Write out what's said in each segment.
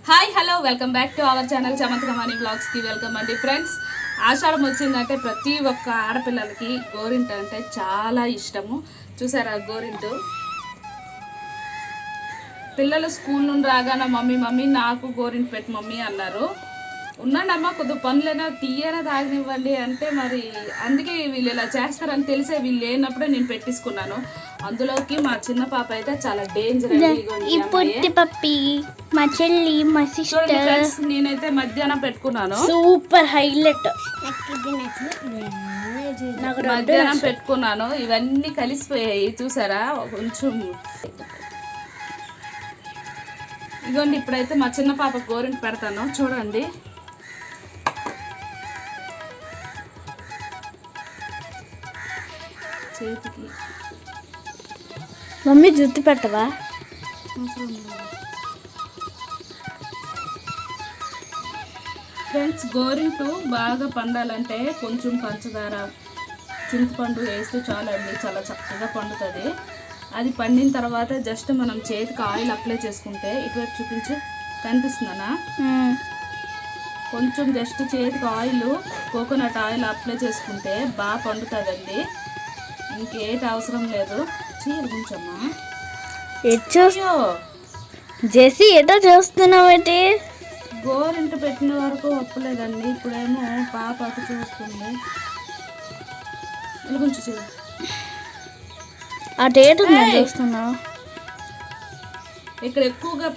Hi hello welcome back to our channel Chamatkamani బ్లాగ్స్కి welcome అండి friends. ఆషాఢం వచ్చిందంటే ప్రతి ఒక్క ఆడపిల్లలకి గోరింట అంటే చాలా ఇష్టము. చూసారా గోరింటు? పిల్లలు స్కూల్ నుండి రాగానే మమ్మీ నాకు గోరింట పెట్టు మమ్మీ అన్నారు. ఉన్నాడమ్మా కొద్దిగా పనులైనా తీయరా తాగనివ్వండి అంటే మరి అందుకే వీళ్ళు ఇలా చేస్తారని తెలిసే వీళ్ళు లేనప్పుడే నేను పెట్టించుకున్నాను. అందులోకి మా చిన్న పాప అయితే చాలా డేంజర్. మా చెల్లి మా సిస్టర్ నేనైతే మధ్యాహ్నం పెట్టుకున్నాను. Super highlight. మధ్యాహ్నం పెట్టుకున్నాను. ఇవన్నీ కలిసిపోయాయి చూసారా కొంచెం. ఇదిగోండి ఇప్పుడైతే మా చిన్న పాప గోరింట పెడతాను చూడండి. చేతికి మమ్మీ జుట్టు పెట్టవా? ఫ్రెండ్స్ గోరింటు బాగా పండాలంటే కొంచెం పంచదార చింతపండు వేస్తే చాలండి, చాలా చక్కగా పండుతుంది. అది పండిన తర్వాత జస్ట్ మనం చేతికి ఆయిల్ అప్లై చేసుకుంటే, ఇటువైపు చూపించు కనిపిస్తుందనా? కొంచెం జస్ట్ చేతికి ఆయిల్ కోకోనట్ ఆయిల్ అప్లై చేసుకుంటే బాగా పండుతుందండి. ఇంకేటి అవసరం లేదు. చీర కొంచెమ్మా జెసి ఎటో చూస్తున్నావు ఏంటి? గోరింట పెట్టిన వరకు ఒప్పలేదండి. ఇప్పుడేమో పాప అటు చూస్తుంది. కొంచెం చీర అటేటు చూస్తున్నావు. ఇక్కడ ఎక్కువగా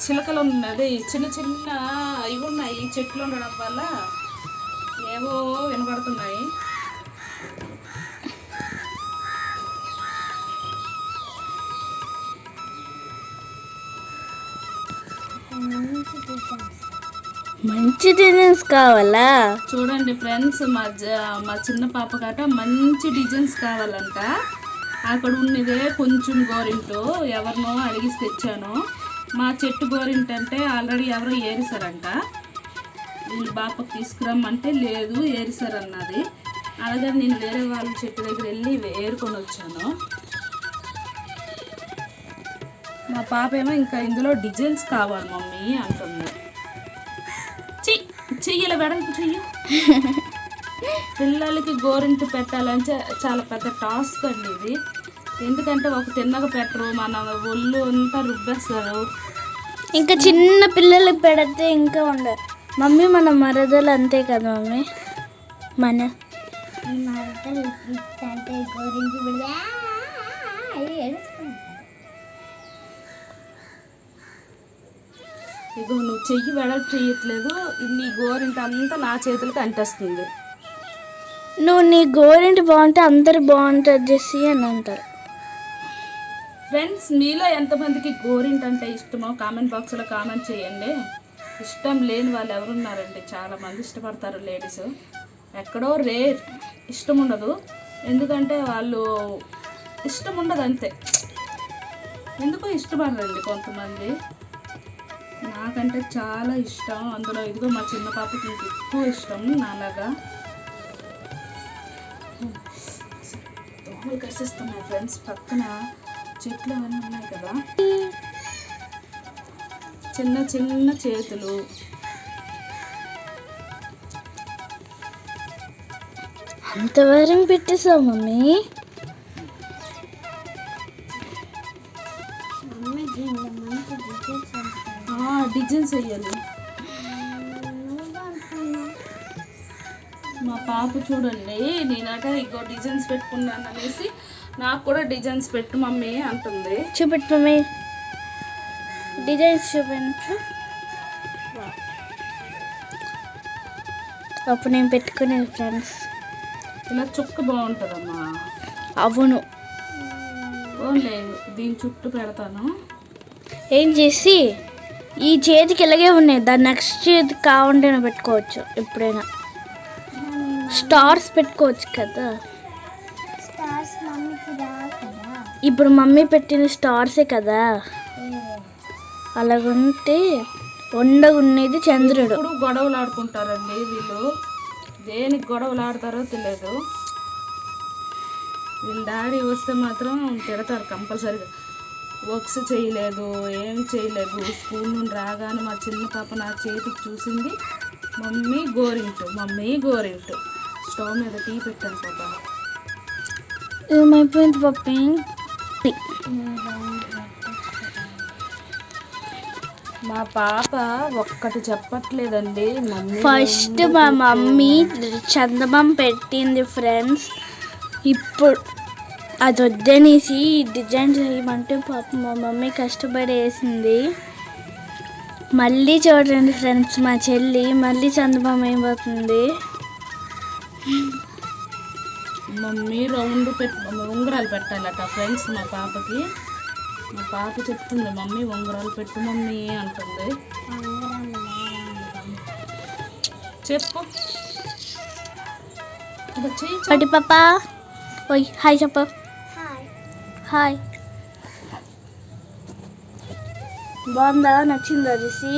చిలకలు ఉన్నది, చిన్న చిన్న ఇవి ఉన్నాయి. చెట్లు ఉండడం వల్ల ఏవో వినపడుతున్నాయి. మంచి డిజైన్స్ కావాలా? చూడండి ఫ్రెండ్స్, మా చిన్న పాప గట మంచి డిజైన్స్ కావాలంట. అక్కడ ఉన్నదే కొంచెం గోరింటు ఎవరినో అడిగి తెచ్చాను. మా చెట్టు గోరింట అంటే ఆల్రెడీ ఎవరో ఏరిసారంట. వీళ్ళు బాపకు తీసుకురమ్మంటే లేదు ఏరిసారన్నది. అలాగే నేను వేరే వాళ్ళ చెట్టు దగ్గర వెళ్ళి ఏరుకొని వచ్చాను. మా పాప ఏమో ఇంకా ఇందులో డిజైన్స్ కావాలి మమ్మీ అంటుంది. చెయ్యలే వెడల్పు చెయ్యి. పిల్లలకి గోరింట పెట్టాలంటే చాలా పెద్ద టాస్క్ అండి ఇది. ఎందుకంటే ఒక తిన్నగా పెట్టరు, మన ఒళ్ళు అంతా రుబ్బేస్తారు. ఇంకా చిన్న పిల్లలకి పెడితే ఇంకా ఉండదు. మమ్మీ మన మరదలు అంతే కదా మమ్మీ? మన ఇగో నువ్వు చెయ్యి వెడల్పు చేయట్లేదు, నీ గోరింట అంతా నా చేతులకు అంటేస్తుంది. నువ్వు నీ గోరింటి బాగుంటే అందరు బాగుంటుంది జెసి అని అంటారు. ఫ్రెండ్స్ మీలో ఎంతమందికి గోరింట అంటే ఇష్టమో కామెంట్ బాక్స్లో కామెంట్ చేయండి. ఇష్టం లేని వాళ్ళు ఎవరున్నారండి? చాలామంది ఇష్టపడతారు లేడీస్. ఎక్కడో రేర్ ఇష్టం ఉండదు. ఎందుకంటే వాళ్ళు ఇష్టం ఉండదు అంతే. ఎందుకో ఇష్టపడరండి కొంతమంది. నాకంటే చాలా ఇష్టం. అందులో ఇదిగో మా చిన్న పాపకి ఎక్కువ ఇష్టం నాలాగా. దోమలు కరిసిస్తున్నాయి ఫ్రెండ్స్. పక్కన చెట్లు అవన్నీ ఉన్నాయి కదా. చిన్న చిన్న చేతులు. అంతవరం పెట్టేసావు మమ్మీ? డిజైన్స్ వేయాలి. మా పాప చూడండి, నేనట ఇంకో డిజైన్స్ పెట్టుకున్నాను అనేసి నాకు కూడా డిజైన్స్ పెట్టు మమ్మీ అంటుంది. చూపెట్టు మమ్మీ, డిజైన్స్ చూపించు. అప్పుడు నేను పెట్టుకునేది ఫ్రెండ్స్. ఇలా చుక్క బాగుంటుందమ్మా. అవును, ఓన్లీ దీని చుట్టూ పెడతాను. ఏం చేసి ఈ చేతికి ఇలాగే ఉన్నాయి, దాని నెక్స్ట్ చేతికి కావాలంటే పెట్టుకోవచ్చు. ఎప్పుడైనా స్టార్స్ పెట్టుకోవచ్చు కదా. ఇప్పుడు మమ్మీ పెట్టిన స్టార్సే కదా. అలాగుంటే ఉండగున్నది చంద్రుడు. ఇప్పుడు గొడవలు ఆడుకుంటారండి వీళ్ళు. దేనికి గొడవలు ఆడతారో తెలియదు. వీళ్ళ డాడీ వస్తే మాత్రం తిడతారు కంపల్సరీగా. వర్క్స్ చేయలేదు, ఏం చేయలేదు. స్కూల్ నుండి రాగానే మా చిన్న పాప నా చేతికి చూసింది, మమ్మీ గోరింటు, మమ్మీ గోరింటు. స్టవ్ మీద టీ పెట్టాను పాప. ఏమైపోయింది పప్పి? మా పాప ఒక్కటి చెప్పట్లేదండి. ఫస్ట్ మా మమ్మీ చందమామ పెట్టింది ఫ్రెండ్స్. ఇప్పుడు అది వద్దనేసి డిజైన్ చేయమంటే పాప మా మమ్మీ కష్టపడి వేసింది. మళ్ళీ చూడండి ఫ్రెండ్స్, మా చెల్లి మళ్ళీ చందమామ అయిపోతుంది. మమ్మీ రౌండ్ ఉంగరాలు పెట్టాలట ఫ్రెండ్స్ మా పాపకి. మా పాప చెప్తుంది, మమ్మీ ఉంగరాలు పెట్టు మమ్మీ అంటుంది. చెప్పు పటి పాప, ఓయ్ హాయ్ చెప్పు. హాయ్. బాగుందా? నచ్చిందా రిసి?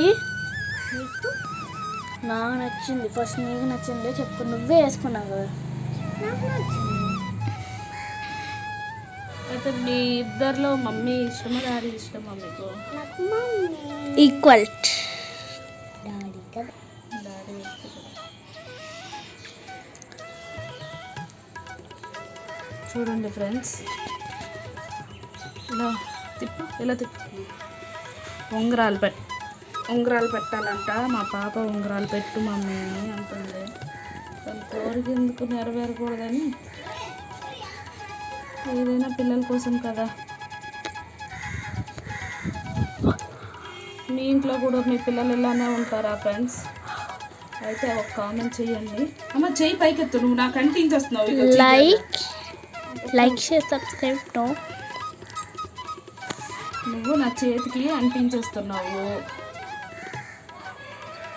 నాకు నచ్చింది. ఫస్ట్ నీకు నచ్చిందే చెప్పు. నువ్వే వేసుకున్నావు కదా. అయితే మీ ఇద్దరిలో మమ్మీ ఇష్టమా డాడీ ఇష్టమా మీకు? ఈక్వల్. డాడీ చూడండి ఫ్రెండ్స్, ఇలా తిప్పు, ఇలా తిప్పు. ఉంగరాలు పెట్టాలంట. మా పాప ఉంగరాలు పెట్టు మమ్మీ అంటుంది. తన కోరిక ఎందుకు నెరవేరకూడదని, ఏదైనా పిల్లల కోసం కదా. మీ ఇంట్లో కూడా మీ పిల్లలు ఇలానే ఉంటారా ఫ్రెండ్స్? అయితే ఒక కామెంట్ చేయండి. అమ్మ చెయ్యి పైకెత్తు, నువ్వు నాకు అంటించేస్తున్నావు. Like share subscribe. నువ్వు నా చేతికి అంటించేస్తున్నావు.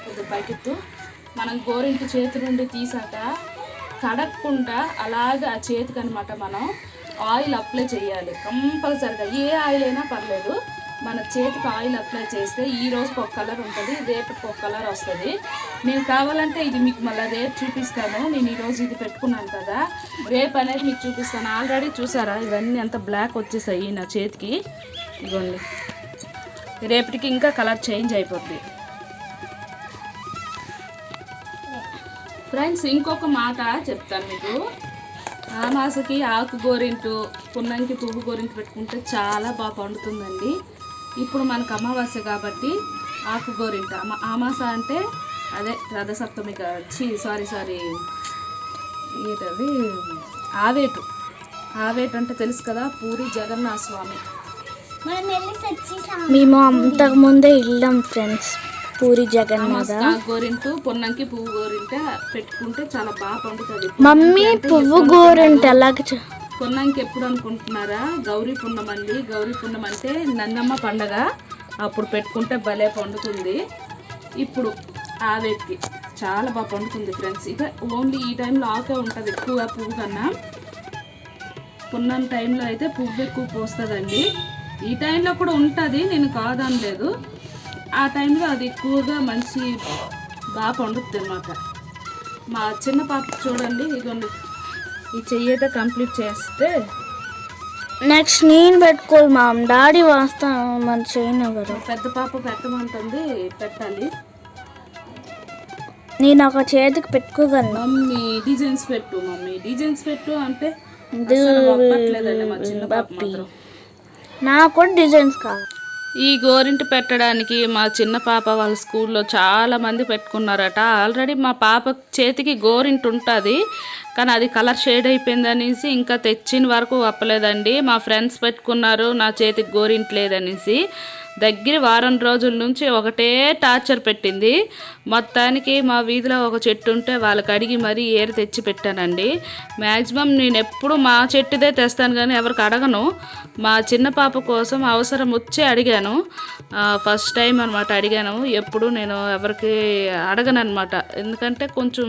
ఇది పైకెత్తు. మనం గోరింటి చేతి నుండి తీసాక కడగకుండా అలాగే ఆ చేతికి అనమాట మనం ఆయిల్ అప్లై చేయాలి కంపల్సరిగా. ఏ ఆయిల్ అయినా పర్లేదు, మన చేతికి ఆయిల్ అప్లై చేస్తే ఈ రోజుకి ఒక కలర్ ఉంటుంది, రేపుకి ఒక కలర్ వస్తుంది. నేను కావాలంటే ఇది మీకు మళ్ళీ రేపు చూపిస్తాను. నేను ఈరోజు ఇది పెట్టుకున్నాను కదా, రేపు అనేది మీకు చూపిస్తాను. ఆల్రెడీ చూసారా ఇవన్నీ అంత బ్లాక్ వచ్చేసాయి నా చేతికి. ఇదిగోండి, రేపటికి ఇంకా కలర్ చేంజ్ అయిపోద్ది. ఫ్రెండ్స్ ఇంకొక మాట చెప్తాను మీకు. ఆమాసకి ఆకు గోరింటు, పున్నంకి పువ్వు గోరింటు పెట్టుకుంటే చాలా బాగా పండుతుందండి. ఇప్పుడు మనకు అమావాస్య కాబట్టి ఆకు గోరింట. ఆమాస అంటే అదే రథసప్తమి సారీ ఏంటది ఆవేటు. ఆవేటు అంటే తెలుసు కదా, పూరి జగన్నాథ స్వామి. మేము అంతకు ముందే వెళ్ళాం ఫ్రెండ్స్ పూరి జగన్నాథ. గోరింటు పున్నంకి పువ్వు గోరింట పెట్టుకుంటే చాలా బాగా పండుతుంది. మమ్మీ పువ్వు గోరింట అలాగే. పున్నంకి ఎప్పుడు అనుకుంటున్నారా? గౌరీ పున్నం అండి. గౌరీ పున్నం అంటే నన్నమ్మ పండగ, అప్పుడు పెట్టుకుంటే భలే పండుతుంది. ఇప్పుడు ఆవేటికి చాలా బాగా పండుతుంది ఫ్రెండ్స్. ఇక ఓన్లీ ఈ టైంలో ఆకే ఉంటుంది ఎక్కువగా పువ్వు కన్నా. పున్నం టైంలో అయితే పువ్వు ఎక్కువ పోస్తుందండి. ఈ టైంలో కూడా ఉంటుంది, నేను కాదనలేదు. ఆ టైంలో అది ఎక్కువగా మంచి బాగా పండుతుంది అన్నమాట. మా చిన్న పాప చూడండి, ఇదిగోండి ఈ చెయ్యి అయితే కంప్లీట్ చేస్తే నెక్స్ట్ నేను పెట్టుకోవాలి. మా డాడీ వస్తా మన చేయను ఎవరు. పెద్ద పాప పెట్టమంటుంది, పెట్టాలి. నేను ఒక చేతికి పెట్టుకోగలను. మమ్మీ డిజైన్స్ పెట్టు, మమ్మీ డిజైన్స్ పెట్టు అంటే ఒప్పట్లేదండి మా చిన్న పాప మాత్రం. నాకు కూడా డిజైన్స్ కావాలి. ఈ గోరింటి పెట్టడానికి మా చిన్న పాప వాళ్ళ స్కూల్లో చాలా మంది పెట్టుకున్నారట. ఆల్రెడీ మా పాప చేతికి గోరింటి ఉంటుంది, కానీ అది కలర్ షేడ్ అయిపోయింది అనేసి ఇంకా తెచ్చిన వరకు ఒప్పలేదండి. మా ఫ్రెండ్స్ పెట్టుకున్నారు, నా చేతికి గోరింటి లేదనేసి దగ్గర వారం రోజుల నుంచి ఒకటే టార్చర్ పెట్టింది. మొత్తానికి మా వీధిలో ఒక చెట్టు ఉంటే వాళ్ళకి అడిగి మరీ ఏరు తెచ్చి పెట్టానండి. మ్యాక్సిమం నేను ఎప్పుడు మా చెట్టుదే తెస్తాను కానీ ఎవరికి అడగను. మా చిన్న పాప కోసం అవసరం వచ్చి అడిగాను, ఫస్ట్ టైం అనమాట అడిగాను. ఎప్పుడు నేను ఎవరికి అడగను అనమాట, ఎందుకంటే కొంచెం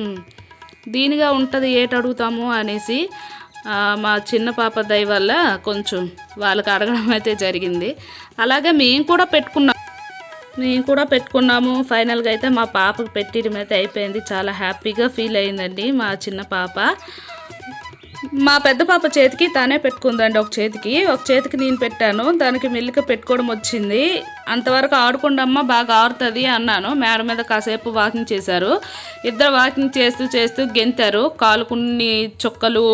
దీనిగా ఉంటుంది ఏటి అడుగుతాము అనేసి. మా చిన్న పాప దయ వల్ల కొంచెం వాళ్ళకి అడగడం అయితే జరిగింది. అలాగే మేము కూడా పెట్టుకున్నాము. ఫైనల్గా అయితే మా పాపకు పెట్టడం అయితే అయిపోయింది. చాలా హ్యాపీగా ఫీల్ అయిందండి మా చిన్న పాప. మా పెద్ద పాప చేతికి తానే పెట్టుకుందండి, ఒక చేతికి నేను పెట్టాను, దానికి మెల్లిక పెట్టుకోవడం వచ్చింది. అంతవరకు ఆడుకుండమ్మా బాగా ఆడుతుంది అన్నాను. మేడ మీద కాసేపు వాకింగ్ చేశారు. ఇద్దరు వాకింగ్ చేస్తూ గెంతారు. కాలుకున్ని చుక్కలు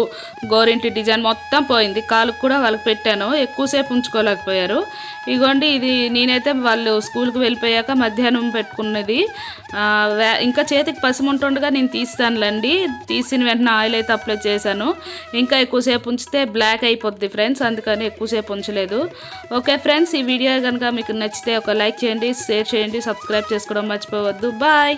గోరింటి డిజైన్ మొత్తం పోయింది. కాలుకు కూడా వాళ్ళకి పెట్టాను, ఎక్కువసేపు ఉంచుకోలేకపోయారు. ఇగోండి ఇది నేనైతే వాళ్ళు స్కూల్కి వెళ్ళిపోయాక మధ్యాహ్నం పెట్టుకున్నది. ఇంకా చేతికి పసిముంటుండగా నేను తీస్తానులేండి. తీసిన వెంటనే ఆయిల్ అయితే అప్లై చేశాను. ఇంకా ఎక్కువసేపు ఉంచితే బ్లాక్ అయిపోద్ది ఫ్రెండ్స్, అందుకని ఎక్కువసేపు ఉంచలేదు. ఓకే ఫ్రెండ్స్, ఈ వీడియో కనుక మీకు నచ్చితే ఒక లైక్ చేయండి, షేర్ చేయండి, సబ్స్క్రైబ్ చేసుకోవడం మర్చిపోవద్దు. బాయ్.